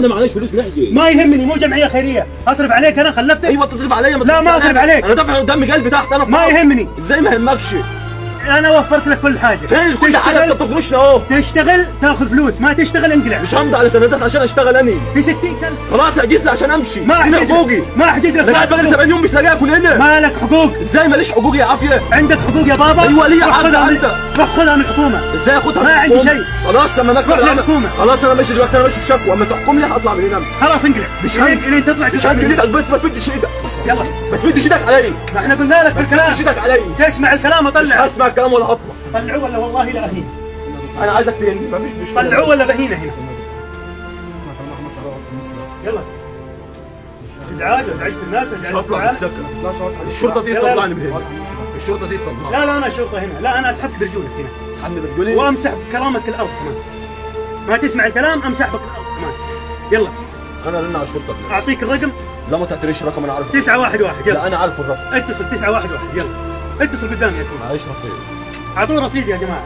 انا معلش فلوس نحجز. ما يهمني، مو جمعيه خيريه، اصرف عليك انا خلفتك؟ ايوه تصرف عليا. لا ما اصرف عليك، انا دافع قدام قلبي تحت انا. ما يهمني. ازاي ما يهمكش؟ انا وفرت لك كل حاجه. فين كل حاجه؟ انت بتغرشنا اهو. تشتغل تاخذ فلوس، ما تشتغل انقلع. مش همضي على سندات عشان اشتغل اني. ب 60,000 خلاص احجز لي عشان امشي. ما هنا احجز حقوقي. ما احجز لك. انا قاعد بقالي 70 يوم مش لاقي اكل هنا. ما لك حقوق. ازاي ماليش حقوق يا عافيه؟ عندك حقوق يا بابا. ايوه ليه يا روح عم خذها انت؟ روح خذها من الحكومه. ازاي اخدها؟ ما عندي شيء. خلاص لما روح للحكومه. خلاص انا ماشي دلوقتي، انا ماشي في شكوى، اما تحكم لي هطلع من هنا. خلاص انقلع. مش الين تطلع. مش هنقل ايدك بس، ما تمدش ايدك. يلا ما تمدش ايدك علي. ما احنا قلنا لك بالكلام. ما تمدش ايدك علي. تسمع الكلام مش اطلع. هسمع الكلام ولا هطلع. طلعوه ولا والله لا اهين. انا عايزك تهني، مفيش مشكله. طلعوه ولا بهينه هنا. يلا ازعاج وازعجت الناس مش هطلع من السكن. الشرطه دي تطلعني من هنا. الشرطه دي تطلعني. لا لا انا شرطه هنا، لا انا اسحبك برجولك هنا. تسحبني برجولي وامسح كرامتك الارض كمان. ما تسمع الكلام امسح بك الارض كمان. يلا انا رن على الشرطه دلوقتي. اعطيك الرقم. لا ما تعتريش رقم، انا عارفه. 911. يلا لا انا عارفه الرقم. اتصل 911. يلا اتصل قدامي يا اخوي. معلش رصيد. اعطوه رصيد يا جماعه.